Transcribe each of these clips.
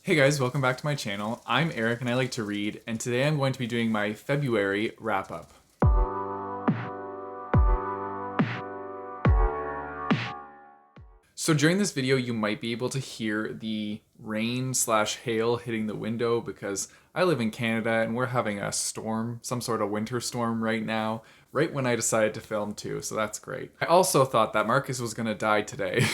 Hey guys, welcome back to my channel. I'm Eric and I like to read, and today I'm going to be doing my February wrap-up. So during this video, you might be able to hear the rain/hail hitting the window because I live in Canada and we're having a storm, some sort of winter storm right now, right when I decided to film too, so that's great. I also thought that Marcus was gonna die today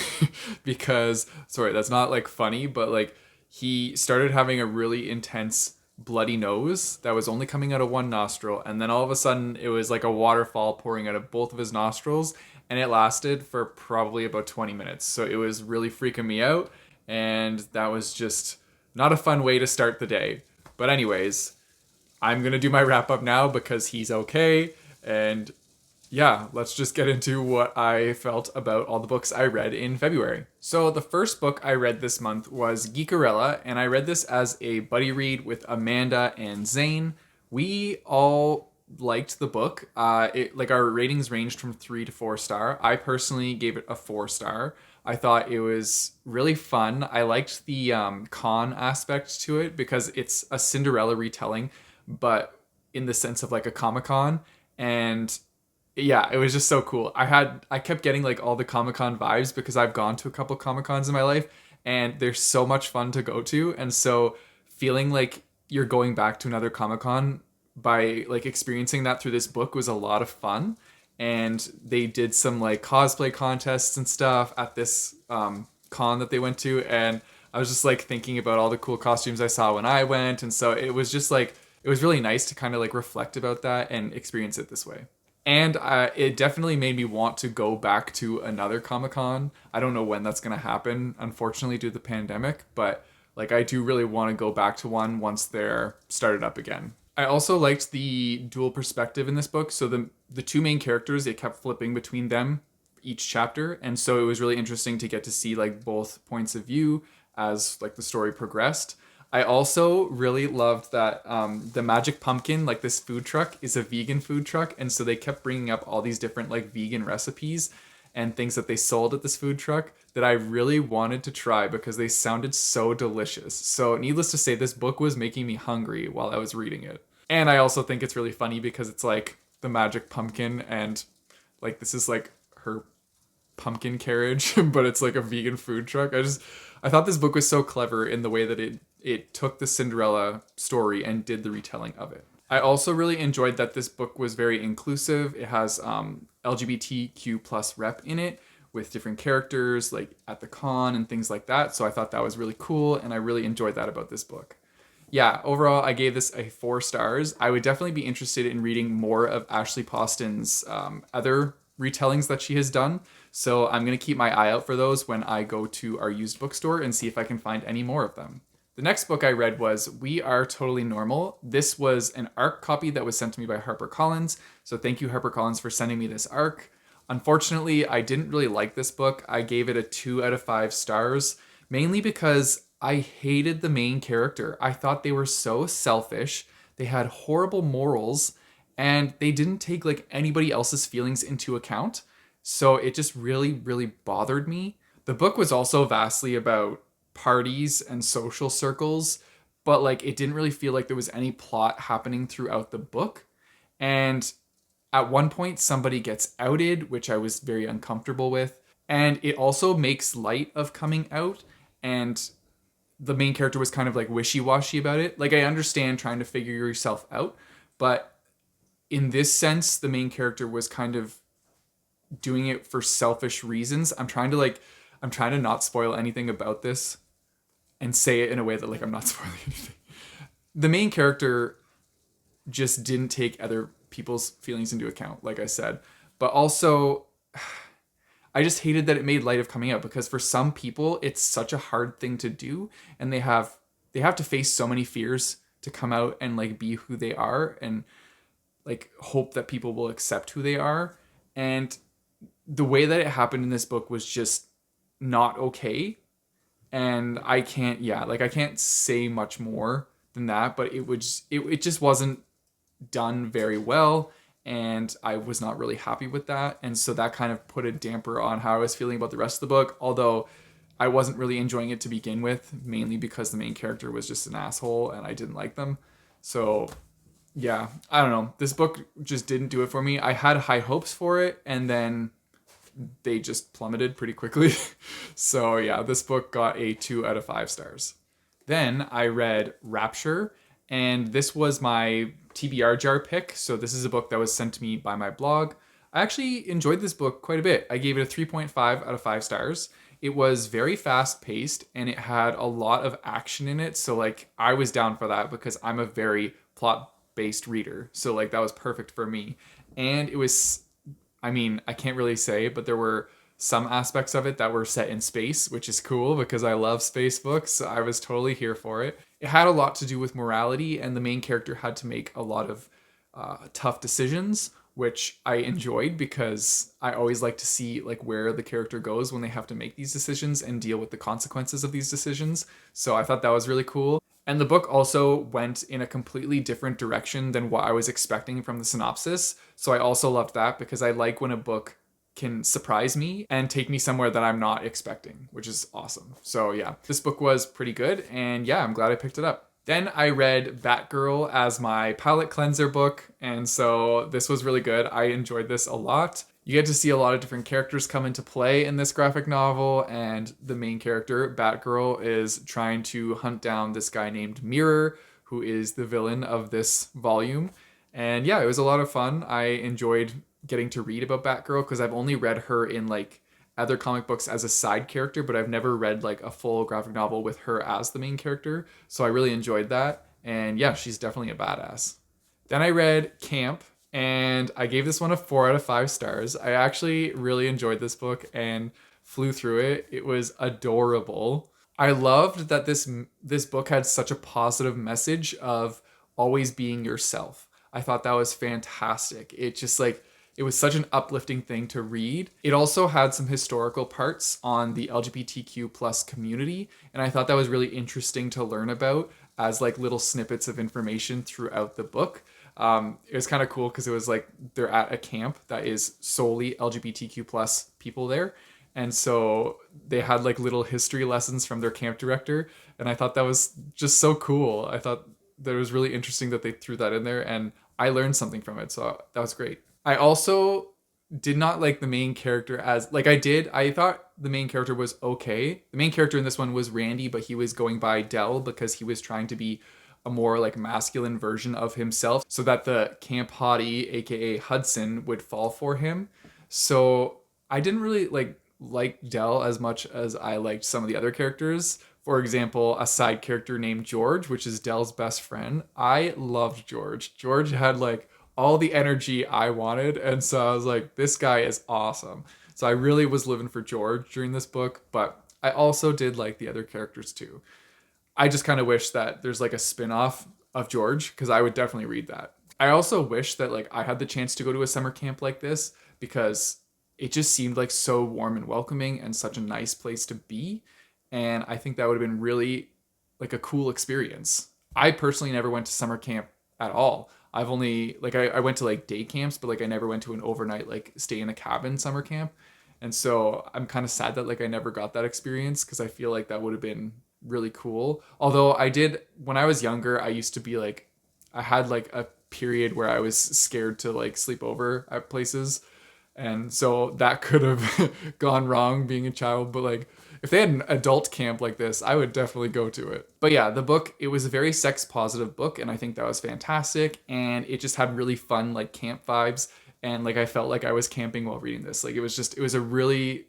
because, sorry, that's not like funny, but like he started having a really intense bloody nose that was only coming out of one nostril, and then all of a sudden it was like a waterfall pouring out of both of his nostrils, and it lasted for probably about 20 minutes. So it was really freaking me out, and that was just not a fun way to start the day. But anyways, I'm gonna do my wrap up now because he's okay, and yeah, let's just get into what I felt about all the books I read in February. So the first book I read this month was Geekerella, and I read this as a buddy read with Amanda and Zane. We all liked the book. Like our ratings ranged from 3 to 4 star. I personally gave it a 4 star. I thought it was really fun. I liked the con aspect to it because it's a Cinderella retelling, but in the sense of like a Comic Con, and yeah, it was just so cool. I kept getting like all the Comic-Con vibes because I've gone to a couple Comic-Cons in my life and they're so much fun to go to. And so feeling like you're going back to another Comic-Con by like experiencing that through this book was a lot of fun. And they did some like cosplay contests and stuff at this con that they went to, and I was just like thinking about all the cool costumes I saw when I went, and so it was just like it was really nice to kind of like reflect about that and experience it this way. And it definitely made me want to go back to another Comic Con. I don't know when that's going to happen, unfortunately, due to the pandemic, but like I do really want to go back to one once they're started up again. I also liked the dual perspective in this book. So the two main characters, they kept flipping between them each chapter, and so it was really interesting to get to see like both points of view as like the story progressed. I also really loved that the Magic Pumpkin, like this food truck, is a vegan food truck, and so they kept bringing up all these different like vegan recipes and things that they sold at this food truck that I really wanted to try because they sounded so delicious. So needless to say, this book was making me hungry while I was reading it. And I also think it's really funny because it's like the Magic Pumpkin, and like this is like her pumpkin carriage, but it's like a vegan food truck. I thought this book was so clever in the way that it took the Cinderella story and did the retelling of it. I also really enjoyed that this book was very inclusive. It has LGBTQ plus rep in it with different characters like at the con and things like that. So I thought that was really cool, and I really enjoyed that about this book. Yeah, overall, I gave this a 4 stars. I would definitely be interested in reading more of Ashley Poston's other retellings that she has done. So I'm going to keep my eye out for those when I go to our used bookstore and see if I can find any more of them. The next book I read was We Are Totally Normal. This was an ARC copy that was sent to me by HarperCollins. So thank you, HarperCollins, for sending me this ARC. Unfortunately, I didn't really like this book. I gave it a 2 out of 5 stars, mainly because I hated the main character. I thought they were so selfish. They had horrible morals, and they didn't take like anybody else's feelings into account. So it just really, really bothered me. The book was also vastly about parties and social circles, but like it didn't really feel like there was any plot happening throughout the book. And at one point, somebody gets outed, which I was very uncomfortable with. And it also makes light of coming out, and the main character was kind of like wishy-washy about it. Like I understand trying to figure yourself out, but in this sense, the main character was kind of doing it for selfish reasons. I'm trying to not spoil anything about this and say it in a way that like I'm not spoiling anything. The main character just didn't take other people's feelings into account, like I said. But also I just hated that it made light of coming out because for some people it's such a hard thing to do, and they have to face so many fears to come out and like be who they are and like hope that people will accept who they are. And the way that it happened in this book was just not okay. And I can't say much more than that, but it just wasn't done very well, and I was not really happy with that. And so that kind of put a damper on how I was feeling about the rest of the book. Although I wasn't really enjoying it to begin with, mainly because the main character was just an asshole and I didn't like them. So yeah, I don't know. This book just didn't do it for me. I had high hopes for it, and then they just plummeted pretty quickly. So yeah, this book got a 2 out of 5 stars. Then I read Rapture, and this was my TBR jar pick. So this is a book that was sent to me by my blog. I actually enjoyed this book quite a bit. I gave it a 3.5 out of 5 stars. It was very fast paced and it had a lot of action in it. So like I was down for that because I'm a very plot based reader. So like that was perfect for me. And it was, I mean, I can't really say, but there were some aspects of it that were set in space, which is cool because I love space books. So I was totally here for it. It had a lot to do with morality, and the main character had to make a lot of tough decisions, which I enjoyed because I always like to see like where the character goes when they have to make these decisions and deal with the consequences of these decisions. So I thought that was really cool. And the book also went in a completely different direction than what I was expecting from the synopsis. So I also loved that because I like when a book can surprise me and take me somewhere that I'm not expecting, which is awesome. So yeah, this book was pretty good, and yeah, I'm glad I picked it up. Then I read Batgirl as my palate cleanser book, and so this was really good. I enjoyed this a lot. You get to see a lot of different characters come into play in this graphic novel, and the main character, Batgirl, is trying to hunt down this guy named Mirror, who is the villain of this volume. And yeah, it was a lot of fun. I enjoyed getting to read about Batgirl because I've only read her in like other comic books as a side character, but I've never read like a full graphic novel with her as the main character. So I really enjoyed that. And yeah, she's definitely a badass. Then I read Camp, and I gave this one a 4 out of 5 stars. I actually really enjoyed this book and flew through it. It was adorable. I loved that this book had such a positive message of always being yourself. I thought that was fantastic. It just like it was such an uplifting thing to read. It also had some historical parts on the LGBTQ plus community, and I thought that was really interesting to learn about as like little snippets of information throughout the book. It was kind of cool because it was like they're at a camp that is solely LGBTQ plus people there. And so they had like little history lessons from their camp director. And I thought that was just so cool. I thought that it was really interesting that they threw that in there, and I learned something from it. So that was great. I also did not like the main character as like I did. I thought the main character was okay. The main character in this one was Randy, but he was going by Dell because he was trying to be a more like masculine version of himself so that the camp hottie, aka Hudson, would fall for him. So I didn't really like Dell as much as I liked some of the other characters. For example, a side character named George, which is Dell's best friend. I loved George. George had like all the energy I wanted, and so I was like, this guy is awesome. So I really was living for George during this book, but I also did like the other characters too. I just kind of wish that there's like a spin-off of George because I would definitely read that. I also wish that like I had the chance to go to a summer camp like this because it just seemed like so warm and welcoming and such a nice place to be. And I think that would have been really like a cool experience. I personally never went to summer camp at all. I've only like I went to like day camps, but like I never went to an overnight like stay in a cabin summer camp. And so I'm kind of sad that like I never got that experience because I feel like that would have been really cool. Although I did when I was younger, I used to be like I had like a period where I was scared to like sleep over at places. And so that could have gone wrong being a child, but like if they had an adult camp like this, I would definitely go to it. But yeah, the book, it was a very sex positive book, and I think that was fantastic. And it just had really fun like camp vibes. And like I felt like I was camping while reading this. Like it was a really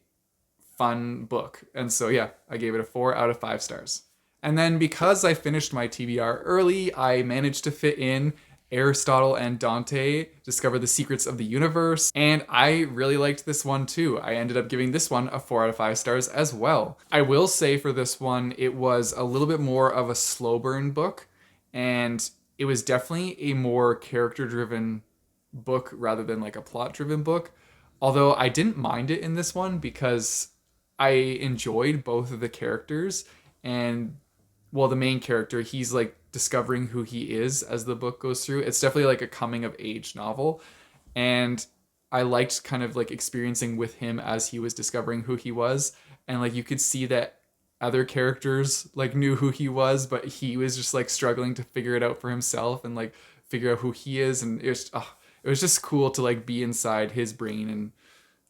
fun book. And so yeah, I gave it a 4 out of 5 stars. And then because I finished my TBR early, I managed to fit in Aristotle and Dante discover the secrets of the universe, and I really liked this one too. I ended up giving this one a 4 out of 5 stars as well. I will say for this one, it was a little bit more of a slow burn book, and it was definitely a more character driven book rather than like a plot driven book. Although I didn't mind it in this one because I enjoyed both of the characters, and well, the main character, he's like discovering who he is as the book goes through. It's definitely like a coming of age novel. And I liked kind of like experiencing with him as he was discovering who he was. And like you could see that other characters like knew who he was, but he was just like struggling to figure it out for himself and like figure out who he is. And it was just cool to like be inside his brain and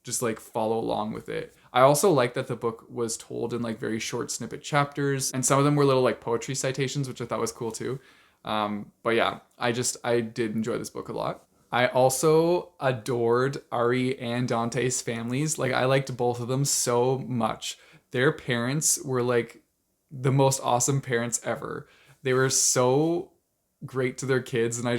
just like follow along with it. I also like that the book was told in like very short snippet chapters, and some of them were little like poetry citations, which I thought was cool too. But yeah, I did enjoy this book a lot. I also adored Ari and Dante's families. Like I liked both of them so much. Their parents were like the most awesome parents ever. They were so great to their kids, and I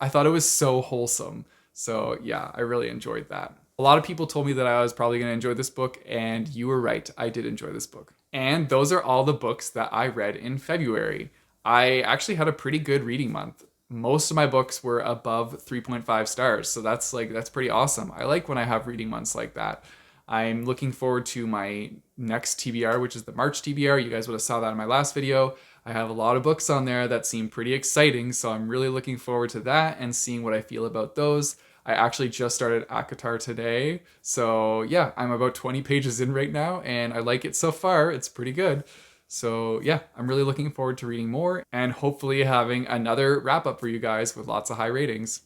thought it was so wholesome. So yeah, I really enjoyed that. A lot of people told me that I was probably going to enjoy this book, and you were right. I did enjoy this book. And those are all the books that I read in February. I actually had a pretty good reading month. Most of my books were above 3.5 stars, so that's pretty awesome. I like when I have reading months like that. I'm looking forward to my next TBR, which is the March TBR. You guys would have saw that in my last video. I have a lot of books on there that seem pretty exciting, so I'm really looking forward to that and seeing what I feel about those. I actually just started ACOTAR today, so yeah, I'm about 20 pages in right now, and I like it so far. It's pretty good. So yeah, I'm really looking forward to reading more and hopefully having another wrap up for you guys with lots of high ratings.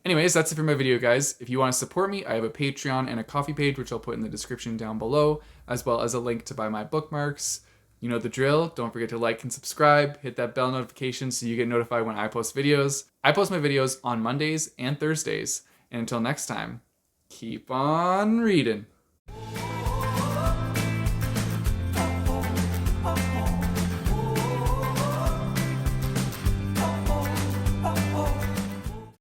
Anyways, that's it for my video, guys. If you want to support me, I have a Patreon and a Ko-fi page, which I'll put in the description down below, as well as a link to buy my bookmarks. You know the drill. Don't forget to like and subscribe. Hit that bell notification so you get notified when I post videos. I post my videos on Mondays and Thursdays. And until next time, keep on reading.